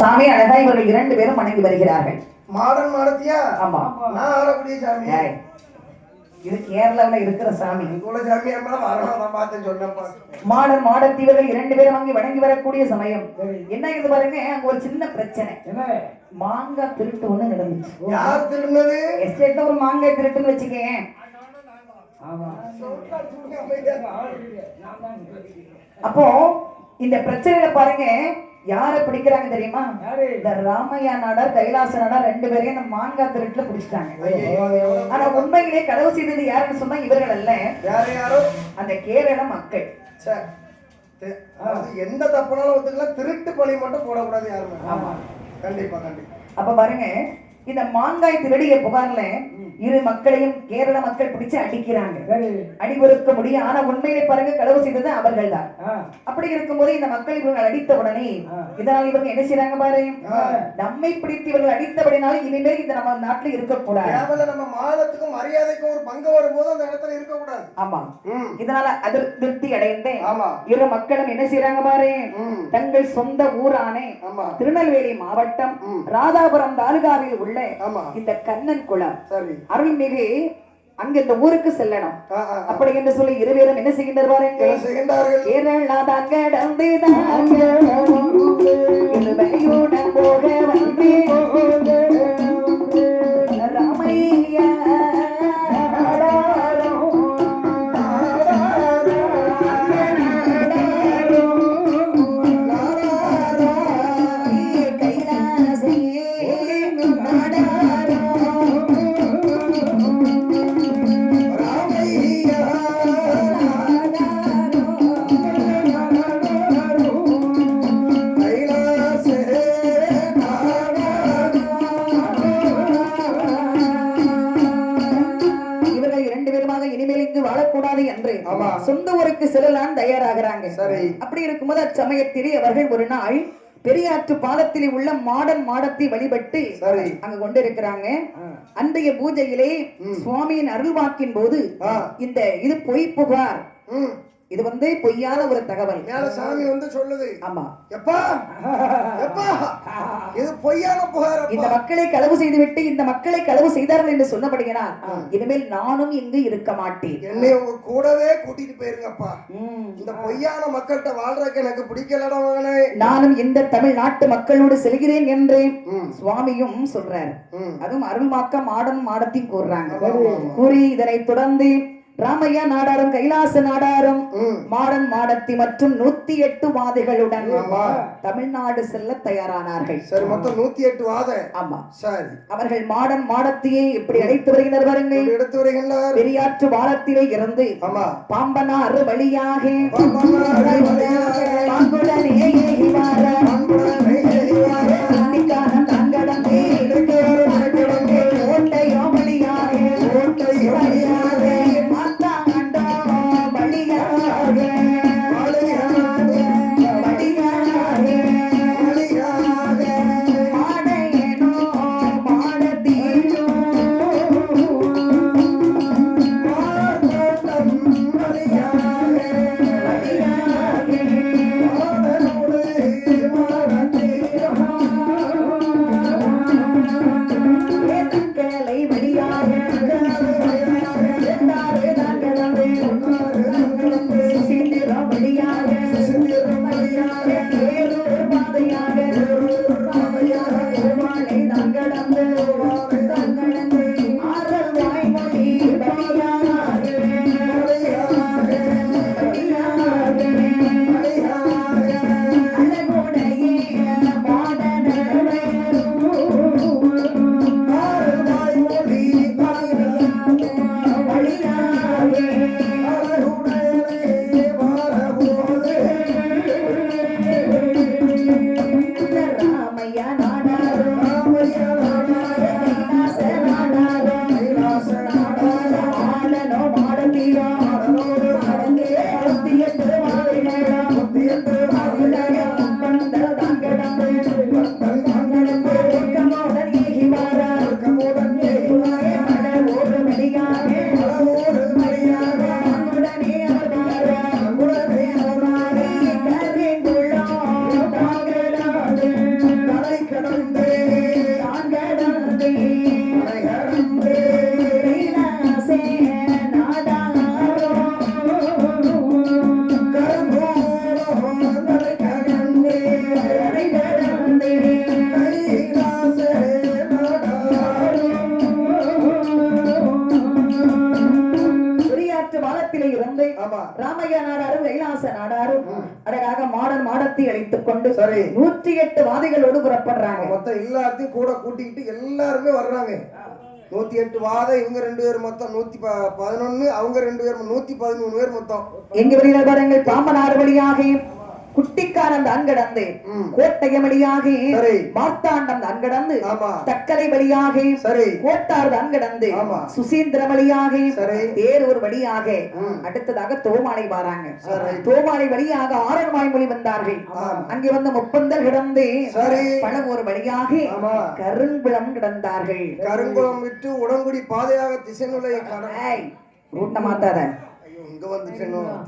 சாமி அழகா இவர்கள் 2 பேரும் வணங்கி வருகிறார்கள். மாடன் மாடத்தியா? ஆமா. நான் ஆடக்கூடிய சாமி. இது கேரளாவுல இருக்கிற சாமி. உங்களோட சாமி அம்மா வரணும் பார்த்து சொன்னப்பா. மாடன் மாடத்தி இவர்கள் 2 பேரும் வாங்கி வணங்கி வரக்கூடிய சமயம் என்ன இது பாருங்க, அங்க ஒரு சின்ன பிரச்சனை. மாங்காய் திருட்டு ஒண்ணு நடந்துச்சு. யார் திருடுனது? எஸ்டேட்ல ஒரு மாங்காய் திருட்டுன்னு வச்சுக்கேன். அப்போ இந்த பிரச்சனையில பாருங்க யார பிடிக்கிறாங்க தெரியுமா? இந்த ராமையா நாடார் கைலாச நாடார் 2 பேரையும் இந்த மாங்காய் திருட்டுல பிடிச்சிட்டாங்க. ஆனா உண்மையிலே களவு செய்தது யாருன்னு சொன்னா இவர்கள் அல்ல. யாரோ அந்த கேரள மக்கள். எந்த தப்புனாலும் ஒத்துக்கலாம், திருட்டு பழி மட்டும் போடக்கூடாது யாருமே. ஆமா, கண்டிப்பா கண்டிப்பா. அப்ப பாருங்க இந்த மாங்காய் திருடிய புகார்ல 2 மக்களையும் கேரள மக்கள் பிடிச்சு அடிக்கிறாங்க. அடிபொறுக்க முடியும். ஆனா உண்மையிலே பாருங்க களவு செய்தது அவர்கள் தான். அப்படி இருக்கும்போது இந்த மக்கள் இவர்கள் அடித்த உடனே இதனால் இவங்க என்ன செய்யறாங்க பாரு, நம்மை பிடித்து இவர்கள் அடித்தபடினாலும் இனிமேல் இந்த நம்ம நாட்டுல இருக்கக்கூடாது. நம்ம மாதத்துக்கும் மரியாதைக்கும் ஒரு பங்கு வரும்போது அந்த இடத்துல இருக்கக்கூடாது. ஆமா. இதனால அதிருப்தி அடைந்தேன் 2 மக்களும் என்ன செய்யறாங்க பாரு, தங்கள் சொந்த ஊரான திருநெல்வேலி மாவட்டம் ராதாபுரம் தாலுகாவில் உள்ள இந்த கண்ணன் குளம் அருள்மிகு அங்க இந்த ஊருக்கு செல்லணும். அப்படி என்று சொல்லி 2 பேரும் என்ன செய்கின்றார் பாருங்க, கேரளா தாங்க டந்துதாங்க இது வரையோட போக வந்து ராமையா சொந்த ஊருக்கு செல்லலாம் தயாராகிறாங்க. அப்படி இருக்கும்போது அச்சமயத்திலே அவர்கள் ஒரு நாள் பெரியாற்று பாலத்திலே உள்ள மாடன் மாடத்தை வழிபட்டு அங்க கொண்டிருக்கிறாங்க. அன்றைய பூஜையிலே சுவாமியின் அருள்வாக்கின் போது இந்த இது பொய் புகார், இது வந்து பொய்யான ஒரு தகவல் சாமி வந்து சொல்லுது. ஆமா, எப்பா எப்பா இது பொய்யான புகார். இந்த மக்களை களவு செய்துவிட்டு இந்த மக்களை களவு செய்தார்கள் என்று சொன்னபடியினால் இனிமேல் நானும் இங்கு இருக்க மாட்டேன், என்னை உங்க கூடவே கூட்டிட்டு போயிருங்கப்பா. இந்த பொய்யான மக்கள்கிட்ட வாழ்றதுக்கு எனக்கு பிடிக்கலடா மகனே, நானும் இந்த தமிழ்நாட்டு மக்களோடு செல்கிறேன் என்று சுவாமியும் சொல்றாரு. அதுவும் அருள்மாக்க மாடன் மாடத்தையும் கூறுறாங்க. கூறி இதனை தொடர்ந்து ராமையா நாடாரும் கைலாச நாடாரும் மாடன் மாடத்தி மற்றும் 108 வாதிகளுடன் தமிழ்நாடு செல்ல தயாரானார்கள். சரி, மொத்தம் 108 வாத. ஆமா, சரி. அவர்கள் மாடன் மாடத்தியை எப்படி அழைத்து வருகின்றனர் பாருங்கள். எடுத்து வருகின்றனர். பெரியாற்று பாலத்திலே இருந்து பாம்பனாறு வழியாக மலை கடந்து நான் கடந்து மலை கடந்து கைலாசே நாடாரோ கருங்கோலம் மலை கடந்து மலை கடந்து கைலாசே குறியாற்று வாரத்திலே இருந்து ஆமா ராமையா நாடாரும் கைலாச நாடாரும் அழகாக மாடன் மாடத்தை அழைத்துக் கொண்டு சரி 108 வாதிகளோடு புறப்படுறாங்க. மொத்தம் எல்லாத்தையும் கூட கூட்டிக்கிட்டு எல்லாருமே வர்றாங்க. 108 வாத இவங்க 2 பேர் மொத்தம் 111 அவங்க 2 பேர் 113 பேர் மொத்தம். எங்க வெளியில பாருங்கள் பாம்பனாறு வழியாக குட்டிக்காரன் தான் கடந்து கோட்டயம் வழியாக மார்த்தாண்டம் தான் கடந்து தக்கலை வழியாக கோட்டார் தான் கடந்து சுசீந்திர வழியாக தேரூர் வழியாக அடுத்ததாக தோமாலை வராங்க. தோமாலை வழியாக ஆரண்மாய் மொழி வந்தார்கள். அங்கே வந்து முப்பந்தல் கிடந்து பழமூர் வழியாக கருங்குளம் கிடந்தார்கள். கருங்குளம் விட்டு உடங்குடி பாதையாக திசைநுழைய ரூட்ட மாத்தாத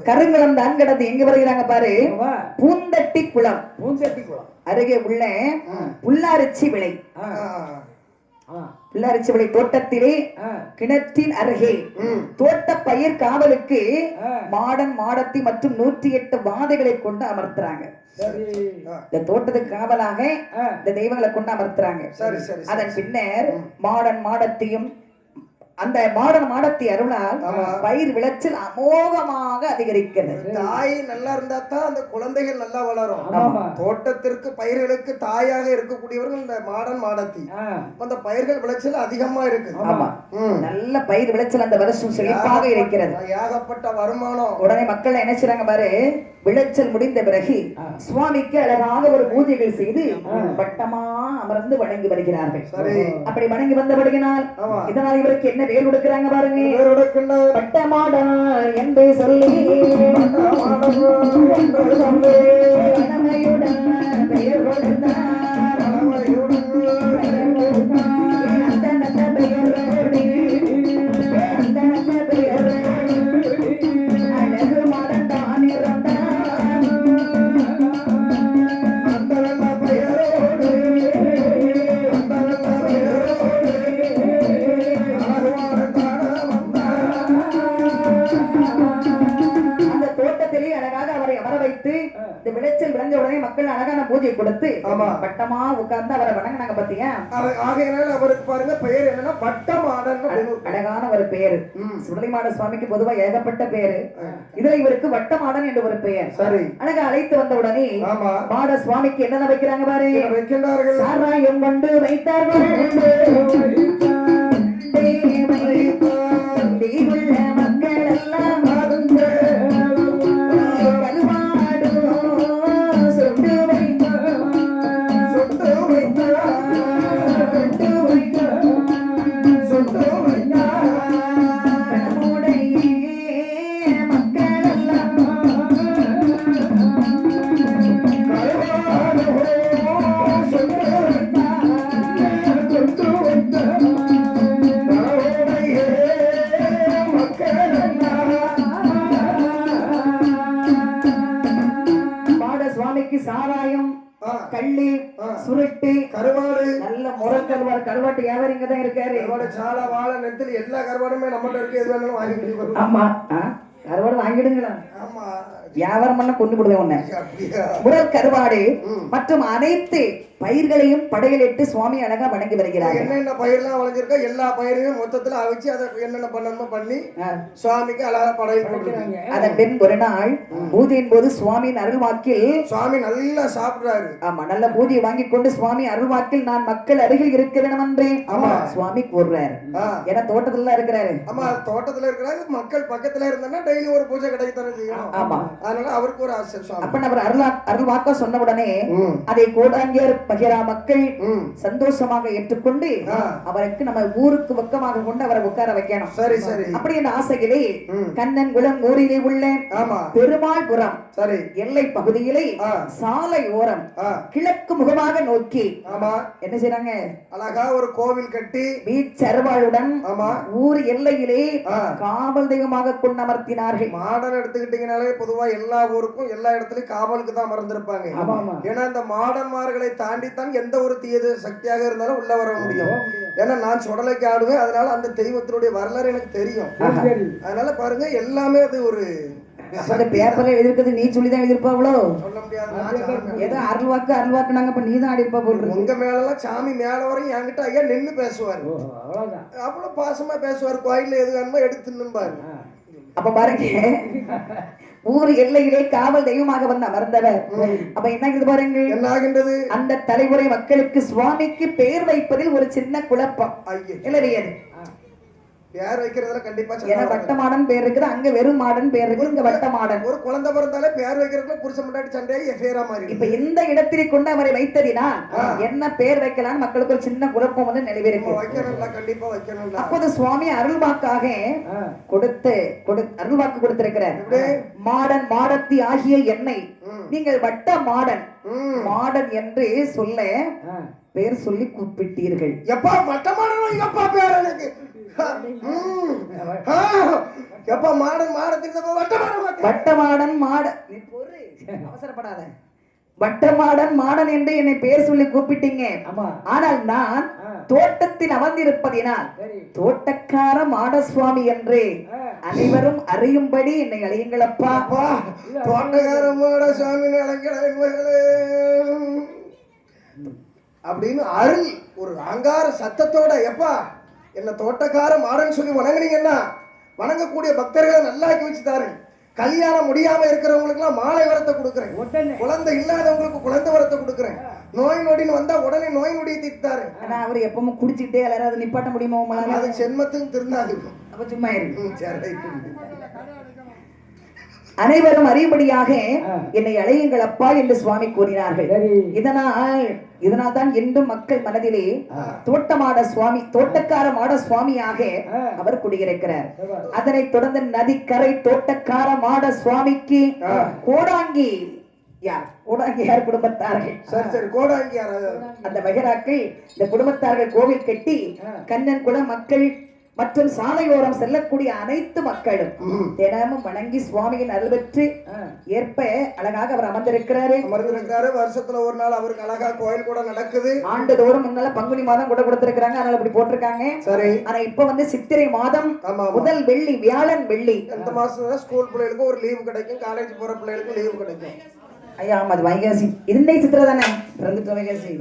கருங்குளம் தான் கிடந்து எங்க வருகிறாங்க பாரு பூந்தட்டி குளம். அருகே உள்ள புல்லாரிச்சி விளை. புல்லாரிச்சி விளை தோட்டத்திலே கிணற்றின் அருகே தோட்ட பயிர் காவலுக்கு மாடன் மாடத்தி மற்றும் 108 வாதைகளை கொண்டு அமர்த்துறாங்க. இந்த தோட்டத்துக்கு காவலாக இந்த தெய்வங்களை கொண்டு அமர்த்துறாங்க. அதன் பின்னர் மாடன் மாடத்தையும் அந்த மாடன் மாடத்தி அருளால் பயிர் விளைச்சல் அமோகமாக அதிகரிக்கிறது. தாய் நல்லா இருந்தா தான் அந்த குழந்தைகள் நல்லா வளரும். தோட்டத்திற்கு பயிர்களுக்கு தாயாக இருக்கக்கூடியவர்கள் இந்த மாடன் மாடத்தி. அந்த பயிர்கள் விளைச்சல் அதிகமா இருக்கு. ஆமா நல்ல பயிர் விளைச்சல் அந்த வருஷம் செழிப்பாக இருக்கிறது. ஏகப்பட்ட வருமானம். உடனே மக்கள் என்ன செய்றாங்க பாரு விளைச்சல் முடிந்த பிறகு சுவாமிக்கு அழகாக ஒரு பூஜைகள் செய்து வட்டமா அமர்ந்து வணங்கி வருகிறார்கள். அப்படி வணங்கி வந்தபடியினால் இதனால் இவருக்கு என்ன பேர் கொடுக்கிறாங்க பாருங்க வட்டமாடா என்று சொல்லி பெயர் கொடுத்தார். விளைச்சல் விளைஞ்ச உடனே மக்கள் அழகான பூஜை கொடுத்து வட்டமா உட்கார்ந்து அவரை வணங்கினாங்க. பாத்தியா அவருக்கு பாருங்க பெயர் என்னன்னா வட்டமாடன். அழகான ஒரு பெயர். சுடலைமாட சுவாமிக்கு பொதுவா ஏகப்பட்ட பெயரு. இதுல இவருக்கு வட்டமாடன் என்று ஒரு பெயர். அழகா அழைத்து வந்த உடனே மாட சுவாமிக்கு என்னென்ன வைக்கிறாங்க பாரு வைக்கின்றார்கள். சாராயம் கொண்டு வைத்தார்கள். மக்கள் எல்லாம் சாராயம் கள்ளி சுருட்டு கருவாடு நல்ல முறை கருவாடு. கருவாட்டு வியாபாரி இங்க தான் இருக்காரு. சாலை வாழை நெத்தில் எல்லா கருவாடுமே நம்மகிட்ட இருக்கு. எது வேணாலும் வாங்கிட்டு. ஆமா கருவாடு வாங்கிடுங்களா? ஆமா வியாபாரம் பண்ண கொண்டு போடுவேன் உன்னை. முதல் கருவாடு மற்றும் அனைத்து பயிர்களையும் படையலிட்டு சுவாமி அழகா வணங்கி வருகிறார். என்னென்ன பயிரெல்லாம் விளைஞ்சிருக்கோ எல்லா பயிரையும் மொத்தத்துல அவிச்சு அதை என்னென்ன பண்ணணுமோ பண்ணி சுவாமிக்கு அழகா படையல் போடுறாங்க. அதன் பின் ஒரு நாள் பூஜையின் போது சுவாமியின் அருள்வாக்கில் சுவாமி நல்லா சாப்பிடுறாரு. ஆமா நல்ல பூஜையை வாங்கி கொண்டு சுவாமி அருள்வாக்கில் நான் மக்கள் அருகில் இருக்க வேண்டும் என்று சுவாமி கூறுறாரு. ஏன்னா தோட்டத்துல இருக்கிறாரு. ஆமா தோட்டத்துல இருக்கிறாரு. மக்கள் பக்கத்துல இருந்தா டெய்லி ஒரு பூஜை கிடைக்கத்தானே செய்யணும். ஆமா அதனால அவருக்கு ஒரு ஆசை. அப்ப அவர் அருள்வாக்க சொன்ன உடனே அதை கோடாங்கியர் பகிரா மக்கள் சந்தோஷமாக ஏற்றுக்கொண்டு அவருக்கு நம்ம ஊருக்கு பக்கமாக கொண்டு அவரை உட்கார வைக்கணும். சரி சரி அப்படி என்ற ஆசையிலே கண்ணன் குளம் ஊரிலே உள்ள பெருமாள்புரம் எல்லை பகுதியிலே சாலை ஓரம் கிழக்கு முகமாக நோக்கி என்ன செய்றாங்க அழகா ஒரு கோவில் கட்டி வீச்சருவாளுடன் ஊர் எல்லையிலே காவல் தெய்வமாக கொண்டு அமர்த்தினார்கள். மாடன் எடுத்துக்கிட்டீங்கனாலே பொதுவா எல்லா ஊருக்கும் எல்லா இடத்துலயும் காவலுக்கு தான் அமர்ந்திருப்பாங்க. ஏன்னா இந்த மாடன்மார்களை தாண்டித்தான் எந்த ஒரு தீய சக்தியாக இருந்தாலும் உள்ள வர முடியும். ஏன்னா நான் சுடலைக்கு ஆடுவேன், அதனால அந்த தெய்வத்தினுடைய வரலாறு எனக்கு தெரியும். அதனால பாருங்க எல்லாமே அது ஒரு பேப்பர்ல எழுதிருக்கிறது நீ சொல்லிதான் எழுதிருப்பாவளோ சொல்ல முடியாது. ஏதோ அருள்வாக்கு நாங்க இப்ப நீதான் அடிப்பா போட்டு உங்க மேலலாம் சாமி மேல வரையும் என்கிட்ட ஐயா நின்னு பேசுவாரு, அவ்வளவு பாசமா பேசுவாரு. கோயில்ல எது வேணுமோ எடுத்து நின்பாரு. அப்ப பாருங்க ஊர் எல்லையிலே காவல் தெய்வமாக வந்து அமர்ந்தவர். அப்ப என்ன ஆகுது பாருங்க, என்ன ஆகின்றது? அந்த தலைமுறை மக்களுக்கு சுவாமிக்கு பெயர் வைப்பதில் ஒரு சின்ன குழப்பம் இல்லையது. பேர் வைக்கிறதுல கண்டிப்பா ஏன்னா வட்டமாடன் பேர் இருக்குது, அங்க வெறும் மாடன் பேர் இருக்கு, இங்க வட்டமாடன். ஒரு குழந்தை பிறந்தாலே பேர் வைக்கிறதுல புருஷன் முன்னாடி சண்டையை எஃபேரா மாறி. இப்ப இந்த இடத்திலே கொண்டு அவரை வைத்ததினா என்ன பேர் வைக்கலாம் மக்களுக்கு ஒரு சின்ன குழப்பம் வந்து நிலவிருக்கு. வைக்கணும்ல, கண்டிப்பா வைக்கணும்ல. அப்போது சுவாமி அருள்வாக்காக அருள்வாக்கு கொடுத்திருக்கிறார். மாடன் மாடத்தி ஆகிய என்னை நீங்கள் வட்ட மாடன் மாடன் என்று சொல்ல பேர் சொல்லி கூப்பிட்டீர்கள். எப்பா வட்ட மாடன் எப்பா பேர் எனக்கு எப்பா மாடன் மாடத்துக்கு வட்டமாடன் மாட நீ பொறு அவசரப்படாத. வட்டமாடன் மாடன் என்று என்னை பெயர் சொல்லி கூப்பிட்டீங்க. ஆனால் நான் தோட்டத்தில் அமர்ந்திருப்பதினால் தோட்டக்கார மாடசுவாமி என்று அனைவரும் அறியும்படி என்னை அழையுங்களப்பா. தோட்டக்கார மாடசுவாமி அப்படின்னு அருள் ஒரு அங்கார சத்தத்தோட எப்பா என்ன தோட்டக்கார மாடன் சொல்லி வணங்குனீங்கன்னா வணங்கக்கூடிய பக்தர்களை நல்லாக்கி வச்சுதாரு. கல்யாணம் முடியாம இருக்கிறவங்களுக்கு எல்லாம் மாலை வரத்தை கொடுக்குறேன், குழந்தை இல்லாதவங்களுக்கு குழந்தை வரத்தை கொடுக்குறேன், நோய் நொடின்னு வந்தா உடனே நோய் நொடியை தீர்த்தாரு. ஆனா அவர் எப்பவும் குடிச்சுட்டே எல்லாரும் நிப்பாட்ட முடியுமா? அது சென்மத்துக்கு திருந்தாது. அப்ப சும்மா இருக்கு. அனைவரும் அறியும்படியாக என்னை அழையுங்கள் அப்பா என்று சுவாமி கூறினார்கள். இதனால் தான் இன்றும் மக்கள் மனதிலே தோட்டக்கார மாட சுவாமியாக அவர் குடியிருக்கிறார். அதனைத் தொடர்ந்து நதிக்கரை தோட்டக்கார மாட சுவாமிக்கு கோடாங்கி யார் குடும்பத்தார்கள். அந்த மகராக்கள் இந்த குடும்பத்தார்கள் கோவில் கட்டி கண்ணன் குல மக்கள் மற்றும் சாலையோரம் செல்லக்கூடிய அனைத்து மக்களும் தினமும் வணங்கி சுவாமியின் அருள் பெற்று ஏற்ப அழகாக அவர் அமர்ந்திருக்கிறாரு. வருஷத்துல ஒரு நாள் அவருக்கு அழகா கோயில் கூட நடக்குது. ஆண்டுதோறும் முன்னால பங்குனி மாதம் கூட கொடுத்திருக்கிறாங்க, அதனால அப்படி போட்டிருக்காங்க. சரி, ஆனா இப்ப வந்து சித்திரை மாதம் முதல் வெள்ளி வியாழன் வெள்ளி இந்த மாசம் ஸ்கூல் பிள்ளைகளுக்கு ஒரு லீவு கிடைக்கும், காலேஜ் போற பிள்ளைகளுக்கு லீவு கிடைக்கும். ஐயா ஆமா அது வைகாசி இருந்தே சித்திரை தானே பிறந்துட்டு வைகாசி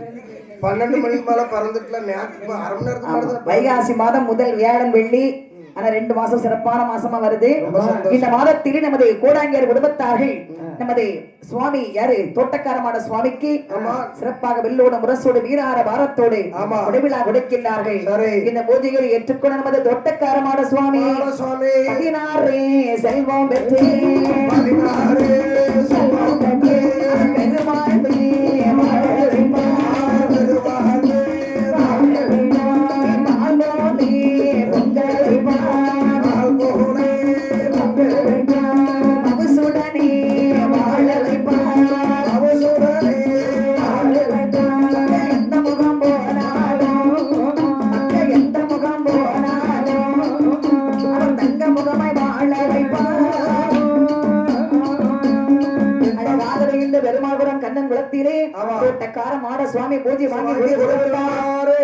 12 மணிக்கு மேல பறந்துட்டுல அரை மணி நேரத்துக்கு வைகாசி மாதம் முதல் வியாழன் வெள்ளி. ஆனா 2 மாசம் சிறப்பான மாசமா வருது. இந்த மாதத்தில் நமது கோடாங்கியார் குடும்பத்தார்கள் நமது சுவாமி யாரு தோட்டக்காரமான சுவாமிக்கு சிறப்பாக வெள்ளோடு முரசோடு வீரார பாரத்தோடு விழா கொடுக்கின்றார்கள். இந்த பூஜையை ஏற்றுக்கொண்ட நமது தோட்டக்காரமான சுவாமி 16 செல்வம் பெற்றே கண்ணன் குளத்திலே தோட்டக்கார மாட சுவாமி பூஜை வாங்கி கொடுத்தாரு.